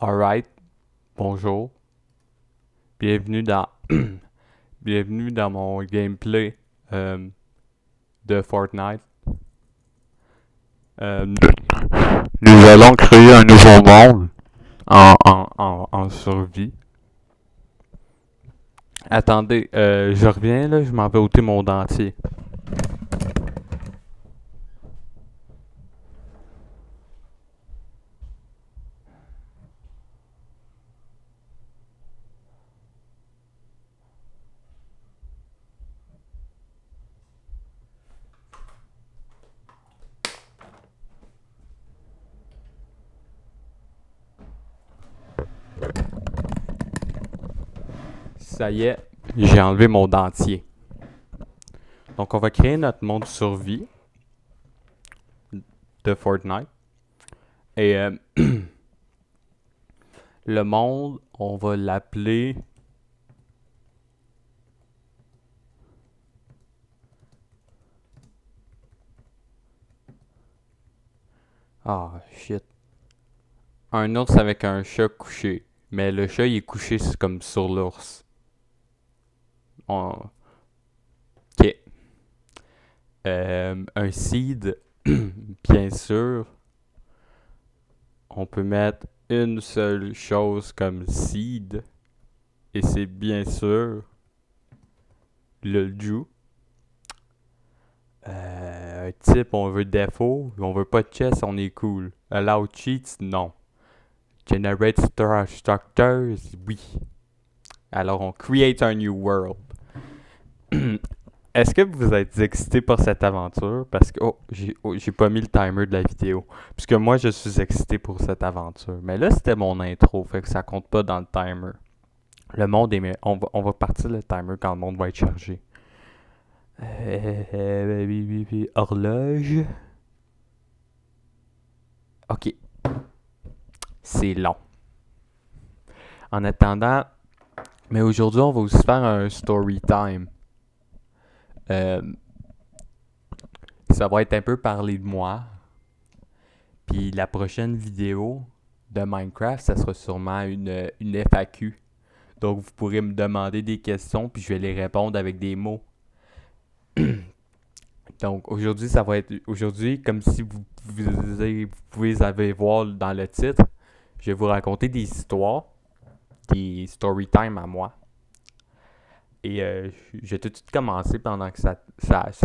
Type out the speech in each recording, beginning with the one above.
Alright, bonjour. Bienvenue dans bienvenue dans mon gameplay de Fortnite. Nous allons créer un nouveau monde en survie. Attendez, je reviens là, je m'en vais ôter mon dentier. Ça y est, j'ai enlevé mon dentier. Donc on va créer notre monde survie de Fortnite. Et le monde, on va l'appeler. Ah, shit. Un ours avec un chat couché. Mais le chat, il est couché comme sur l'ours. Ok. Un seed, bien sûr. On peut mettre une seule chose comme seed. Et c'est bien sûr le Jew. Un type, on veut défaut. On veut pas de chess, on est cool. Allow cheats, non. Generate structures, oui. Alors on create a new world. Est-ce que vous êtes excité par cette aventure? Parce que, j'ai pas mis le timer de la vidéo. Puisque moi, je suis excité pour cette aventure. Mais là, c'était mon intro, fait que ça compte pas dans le timer. Le monde est... On va partir le timer quand le monde va être chargé. Horloge. Ok. C'est long. En attendant... Mais aujourd'hui, on va aussi faire un story time. Ça va être un peu parler de moi. Puis la prochaine vidéo de Minecraft, ça sera sûrement une FAQ. Donc vous pourrez me demander des questions, puis je vais les répondre avec des mots. Donc aujourd'hui, ça va être... Aujourd'hui, comme si vous pouvez aller voir dans le titre, je vais vous raconter des histoires, des story time à moi. Et je vais tout de suite commencer pendant que ça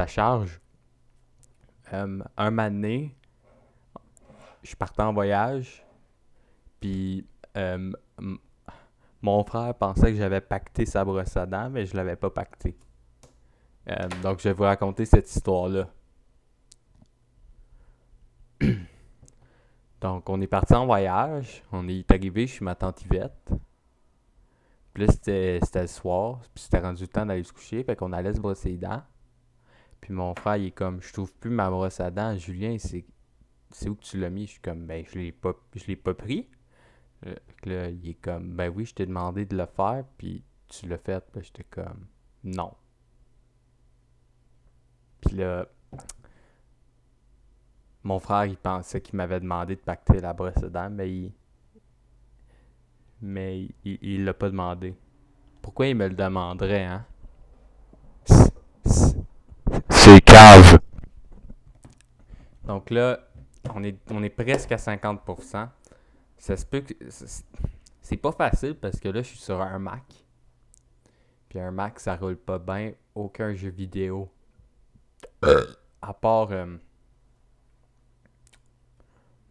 charge. Un matin, je partais en voyage, puis mon frère pensait que j'avais pacté sa brosse à dents, mais je l'avais pas pacté. Donc je vais vous raconter cette histoire-là. Donc on est parti en voyage, on est arrivé chez ma tante Yvette. Puis là c'était le soir, puis c'était rendu le temps d'aller se coucher, fait qu'on allait se brosser les dents. Puis mon frère il est comme, je trouve plus ma brosse à dents, Julien, c'est où que tu l'as mis? Je suis comme, ben je l'ai pas pris. Là, il est comme, ben oui, je t'ai demandé de le faire, puis tu l'as fait. Puis j'étais comme, non. Puis là, mon frère, il pensait qu'il m'avait demandé de pacter la brosse à dents, mais il l'a pas demandé. Pourquoi il me le demanderait, hein? C'est cave. Donc là, on est presque à 50%. Ça se peut que... C'est pas facile parce que là, je suis sur un Mac. Puis un Mac, ça roule pas bien aucun jeu vidéo. À part...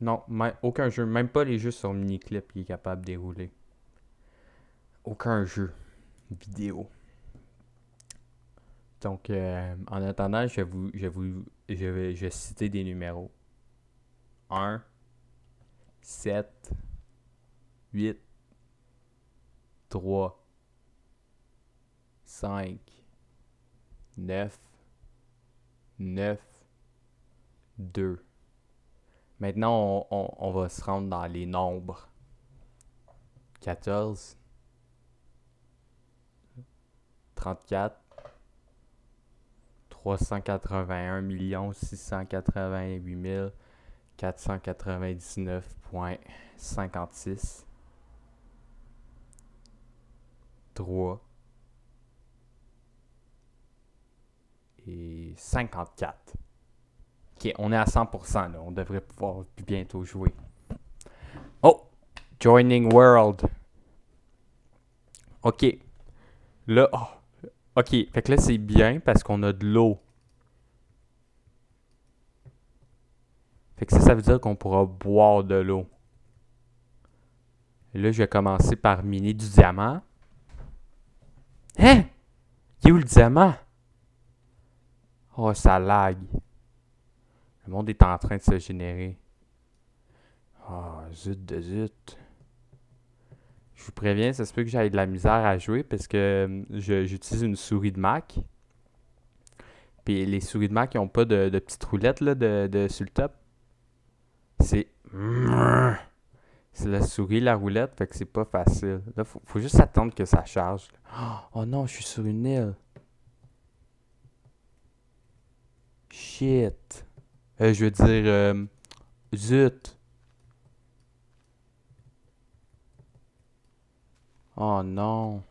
non, aucun jeu. Même pas les jeux sur Miniclip qui est capable de dérouler. Aucun jeu vidéo. Donc, en attendant, je vais citer des numéros. 1, 7, 8, 3, 5, 9, 9, 2. Maintenant, on va se rendre dans les nombres. 14, 34, 381 688 499,56. 53 et 54. Ok, on est à 100% là. On devrait pouvoir bientôt jouer. Oh! Joining World. Ok. Là, oh. Ok. Fait que là, c'est bien parce qu'on a de l'eau. Fait que ça veut dire qu'on pourra boire de l'eau. Et là, je vais commencer par miner du diamant. Hein? Il est où le diamant? Oh, ça lag. Le monde est en train de se générer. Oh, zut de zut. Je vous préviens, ça se peut que j'aille de la misère à jouer parce que j'utilise une souris de Mac. Puis les souris de Mac, ils n'ont pas de petites roulettes là, sur le top. C'est. C'est la souris, la roulette, fait que c'est pas facile. Là, faut juste attendre que ça charge. Oh non, je suis sur une île. Shit. Je veux dire. Zut. Oh non.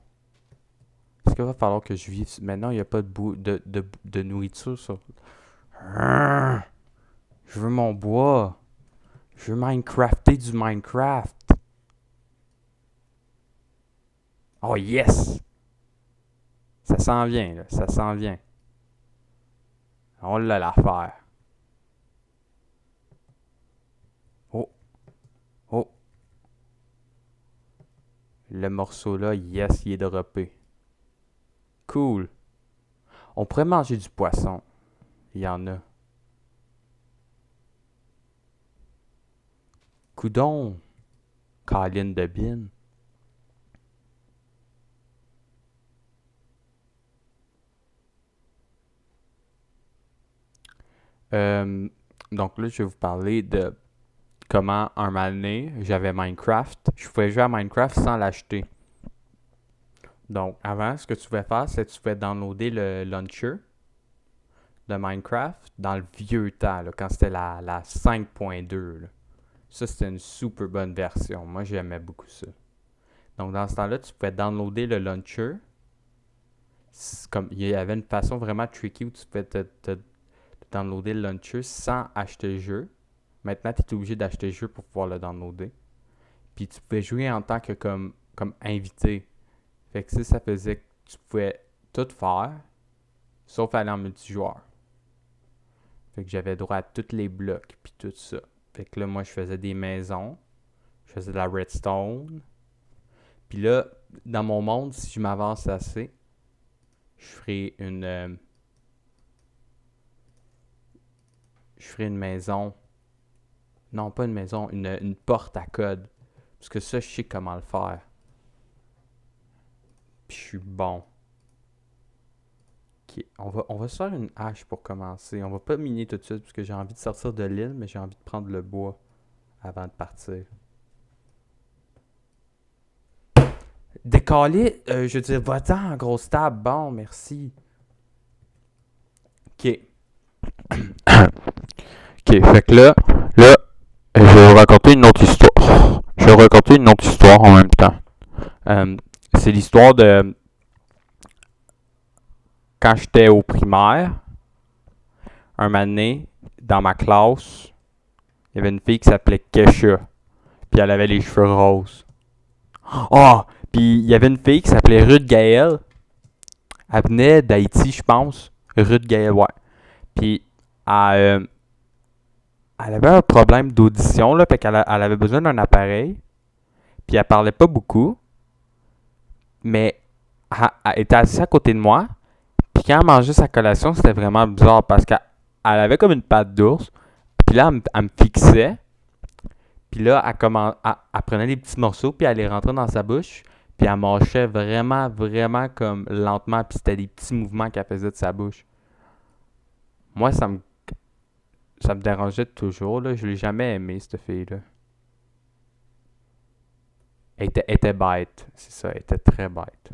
Est-ce qu'il va falloir que je vive. Maintenant, il n'y a pas de nourriture sur. Je veux mon bois. Je veux Minecrafter du Minecraft. Oh yes! Ça s'en vient, là. Ça s'en vient. On l'a l'affaire. Oh. Oh. Le morceau là, yes, il est droppé. Cool. On pourrait manger du poisson. Il y en a. Coudon. Colline de Bin. Euh, donc là, je vais vous parler de comment un moment donné, j'avais Minecraft. Je pouvais jouer à Minecraft sans l'acheter. Donc, avant, ce que tu pouvais faire, c'est que tu pouvais downloader le launcher de Minecraft dans le vieux temps, là, quand c'était la 5.2. Là. Ça, c'était une super bonne version. Moi, j'aimais beaucoup ça. Donc, dans ce temps-là, tu pouvais downloader le launcher. Comme, il y avait une façon vraiment tricky où tu pouvais te downloader le launcher sans acheter le jeu. Maintenant, tu es obligé d'acheter le jeu pour pouvoir le downloader. Puis tu pouvais jouer en tant que comme invité. Fait que ça faisait que tu pouvais tout faire, sauf aller en multijoueur. Fait que j'avais droit à tous les blocs, puis tout ça. Fait que là, moi, je faisais des maisons, je faisais de la redstone. Puis là, dans mon monde, si je m'avance assez, je ferai une maison. Non, pas une maison, une porte à code. Parce que ça, je sais comment le faire. Puis je suis bon. Ok, on va se faire une hache pour commencer. On va pas miner tout de suite parce que j'ai envie de sortir de l'île, mais j'ai envie de prendre le bois avant de partir. Décaler, je veux dire, va-t'en en grosse table. Bon, merci. Ok. Ok, fait que là, je vais vous raconter une autre histoire. Je vais vous raconter une autre histoire en même temps. C'est l'histoire de quand j'étais au primaire. Un moment donné, dans ma classe, il y avait une fille qui s'appelait Kesha. Puis elle avait les cheveux roses. Ah! Puis il y avait une fille qui s'appelait Ruth Gaël. Elle venait d'Haïti, je pense. Ruth Gaël, ouais. Puis elle avait un problème d'audition, là. Fait qu'elle elle avait besoin d'un appareil. Puis elle parlait pas beaucoup. Mais elle était assise à côté de moi. Puis quand elle mangeait sa collation, c'était vraiment bizarre parce qu'elle avait comme une patte d'ours. Puis là, elle me fixait. Puis là, elle prenait des petits morceaux, puis elle les rentrait dans sa bouche. Puis elle mâchait vraiment, vraiment comme lentement. Puis c'était des petits mouvements qu'elle faisait de sa bouche. Moi, ça me dérangeait toujours. Là. Je l'ai jamais aimé, cette fille-là. Elle était bête. C'est ça, elle était très bête.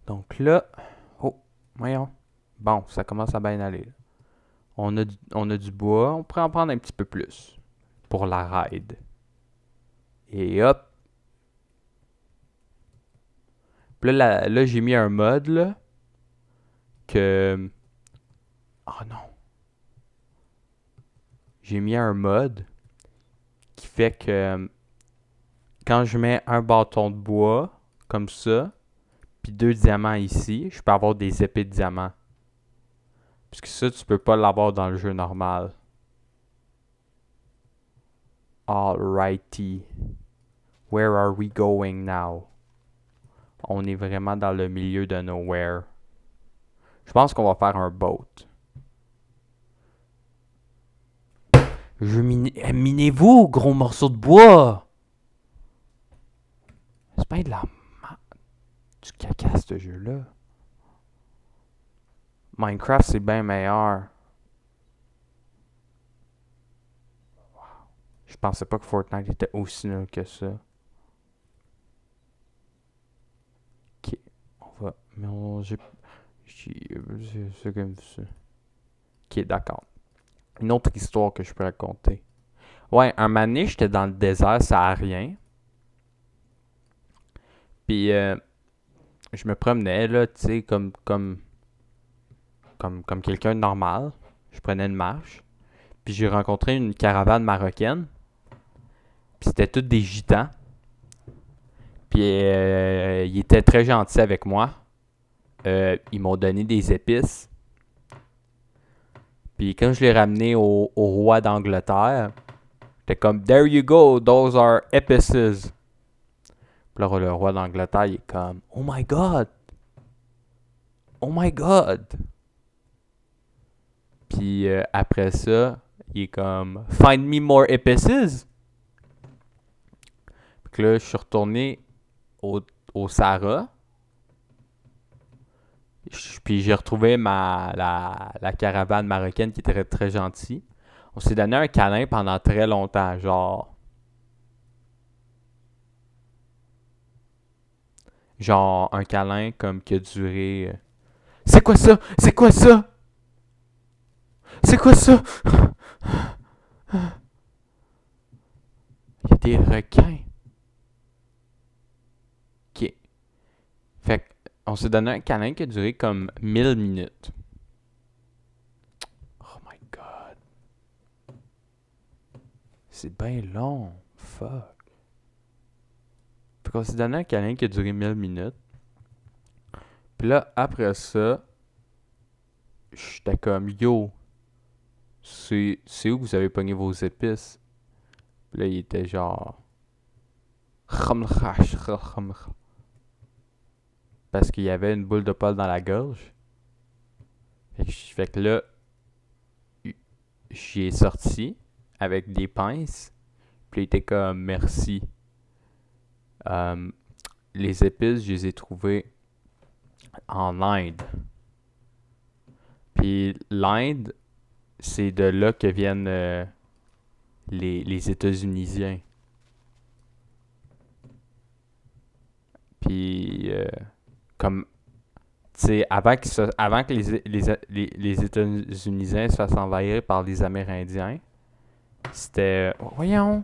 Donc là, oh, voyons. Bon, ça commence à bien aller. Là. On a du bois. On pourrait en prendre un petit peu plus pour la ride. Et hop. Puis là, j'ai mis un mode, là, que... Oh non. J'ai mis un mode qui fait que quand je mets un bâton de bois, comme ça, puis 2 diamants ici, je peux avoir des épées de diamants. Parce que ça, tu peux pas l'avoir dans le jeu normal. Alrighty. Where are we going now? On est vraiment dans le milieu de nowhere. Je pense qu'on va faire un boat. Minez-vous, gros morceau de bois! C'est pas de la du caca, ce jeu-là. Minecraft, c'est bien meilleur. Je pensais pas que Fortnite était aussi nul que ça. Ok, on va... Mais c'est comme ça. Ok, d'accord. Une autre histoire que je peux raconter. Ouais, un moment donné, j'étais dans le désert saharien. Puis, je me promenais, là, tu sais, comme quelqu'un de normal. Je prenais une marche. Puis, j'ai rencontré une caravane marocaine. Puis, c'était tous des gitans. Puis, ils étaient très gentils avec moi. Ils m'ont donné des épices. Puis, quand je l'ai ramené au roi d'Angleterre, j'étais comme, There you go, those are epices. Puis là, le roi d'Angleterre, il est comme, Oh my God! Oh my God! Puis après ça, il est comme Find me more epices. Puis là, je suis retourné au Sahara. Puis j'ai retrouvé la caravane marocaine qui était très, très gentille. On s'est donné un câlin pendant très longtemps, genre un câlin comme qui a duré. C'est quoi ça? C'est quoi ça? C'est quoi ça? Il y a des requins. Ok. Fait on s'est donné un câlin qui a duré comme 1000 minutes. Oh my god. C'est bien long. Fuck. Fait qu'on s'est donné un câlin qui a duré 1000 minutes. Puis là, après ça, j'étais comme Yo, c'est où que vous avez pogné vos épices? Puis là, il était genre. Parce qu'il y avait une boule de poil dans la gorge. Fait que là, j'y ai sorti avec des pinces. Puis il était comme Merci. Euh, les épices, je les ai trouvées en Inde. Puis l'Inde, c'est de là que viennent les États-Unisiens. Puis, comme, tu sais, avant que les États-Unisiens se fassent envahir par les Amérindiens, c'était. Voyons!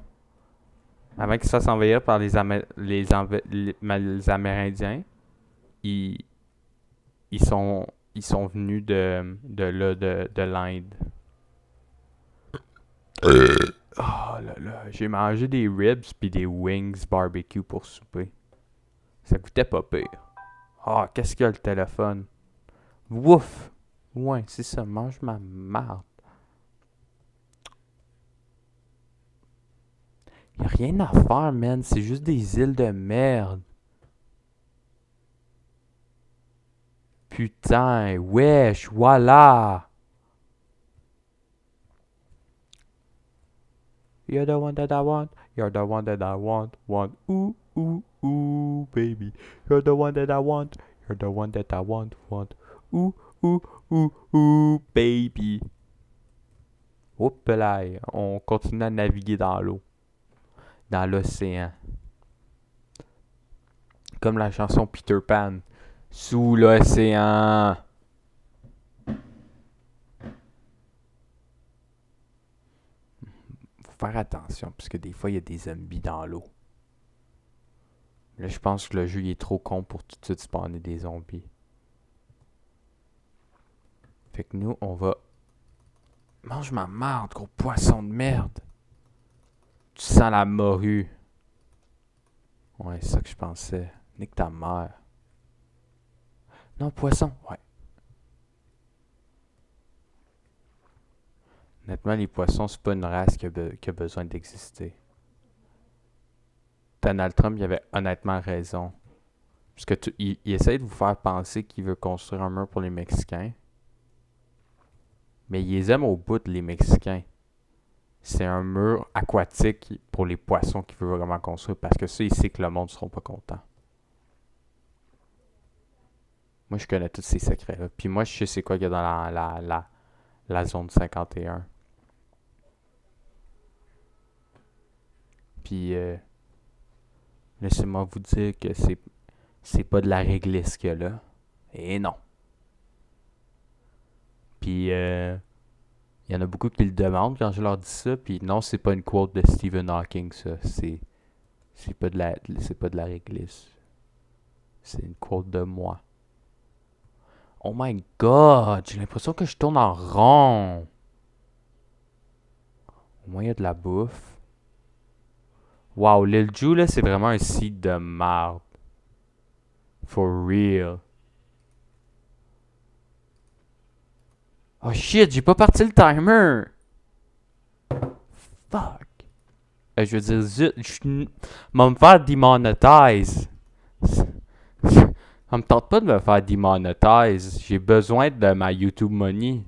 Avant qu'ils se fassent envahir par les Amérindiens, ils, ils sont, ils sont venus de là, de l'Inde. Oh là là, j'ai mangé des ribs puis des wings barbecue pour souper. Ça coûtait pas pire. Ah, qu'est-ce qu'il y a le téléphone? Wouf! Ouais, c'est ça, mange ma marde. Y'a rien à faire, man, c'est juste des îles de merde. Putain, wesh, voilà! You're the one that I want, you're the one that I want. Ooh, ooh, ooh, baby. You're the one that I want, you're the one that I want. Ooh, ooh, ooh, ooh, baby. Oups là, on continue à naviguer dans l'eau, dans l'océan. Comme la chanson Peter Pan. Sous l'océan. Faut faire attention, parce que des fois, il y a des zombies dans l'eau. Là, je pense que le jeu il est trop con pour tout de suite spawner des zombies. Fait que nous, on va... Mange ma merde, gros poisson de merde. Tu sens la morue. Ouais, c'est ça que je pensais. Nique ta mère. Non, poisson, ouais. Honnêtement, les poissons, c'est pas une race qui a besoin d'exister. Donald Trump, il avait honnêtement raison. Parce que il essaie de vous faire penser qu'il veut construire un mur pour les Mexicains. Mais il les aime au bout, les Mexicains. C'est un mur aquatique pour les poissons qu'il veut vraiment construire. Parce que ça, il sait que le monde ne sera pas content. Moi, je connais tous ces secrets-là. Puis moi, je sais c'est quoi qu'il y a dans la zone 51. Puis, laissez-moi vous dire que c'est pas de la réglisse qu'il y a là. Et non. Puis, il y en a beaucoup qui le demandent quand je leur dis ça. Puis non, c'est pas une quote de Stephen Hawking, ça. C'est pas de la réglisse. C'est une quote de moi. Oh my god, j'ai l'impression que je tourne en rond. Au moins, il y a de la bouffe. Wow, l'île Ju, là, c'est vraiment un site de marde. For real. Oh shit, j'ai pas parti le timer. Fuck. Je veux dire, zut, je vais me faire demonetize. Ça me tente pas de me faire demonetize. J'ai besoin de ma YouTube money.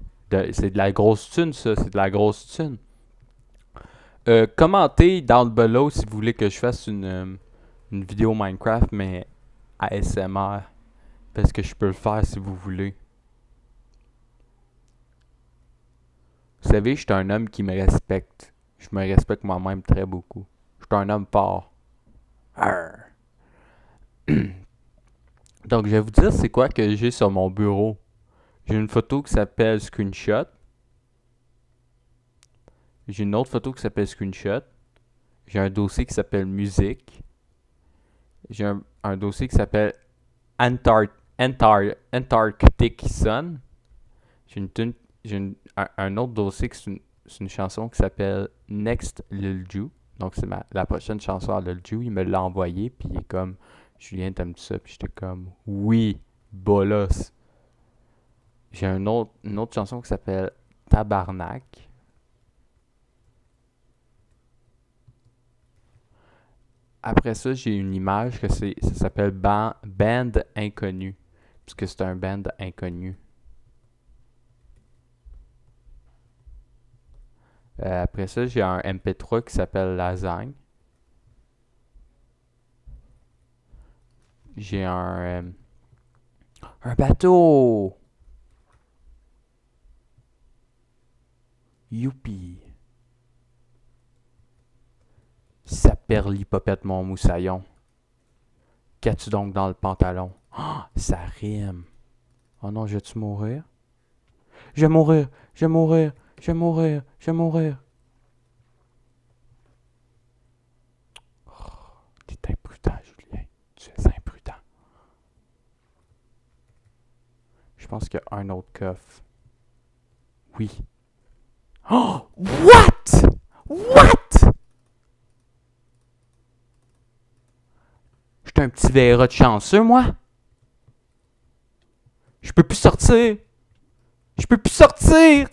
C'est de la grosse thune, ça. C'est de la grosse thune. Commentez dans le below si vous voulez que je fasse une vidéo Minecraft, mais ASMR. Parce que je peux le faire si vous voulez. Vous savez, je suis un homme qui me respecte. Je me respecte moi-même très beaucoup. Je suis un homme fort. Arr. Donc, je vais vous dire c'est quoi que j'ai sur mon bureau. J'ai une photo qui s'appelle Screenshot. J'ai une autre photo qui s'appelle Screenshot. J'ai un dossier qui s'appelle Musique. J'ai un dossier qui s'appelle Antarctic Sun. J'ai un autre dossier qui c'est une chanson qui s'appelle Next Lil Ju. Donc, c'est la prochaine chanson à Lil Ju. Il me l'a envoyé, puis il est comme, Julien, t'aimes ça? Puis j'étais comme, oui, bolos. J'ai une autre chanson qui s'appelle Tabarnak. Après ça, j'ai une image que ça s'appelle Band Inconnu. Puisque c'est un band inconnu. Après ça, j'ai un MP3 qui s'appelle Lasagne. J'ai un bateau! Youpi! Saperlipopette mon moussaillon. Qu'as-tu donc dans le pantalon? Oh, ça rime. Oh non, je vais-tu mourir? Je vais mourir! Je vais mourir! Je vais mourir! Je vais mourir! Oh, t'es imprudent, Julien. Tu es imprudent. Je pense qu'il y a un autre coffre. Oui. Oh! What? What? J'étais un petit verra de chanceux, moi. Je peux plus sortir. Je peux plus sortir.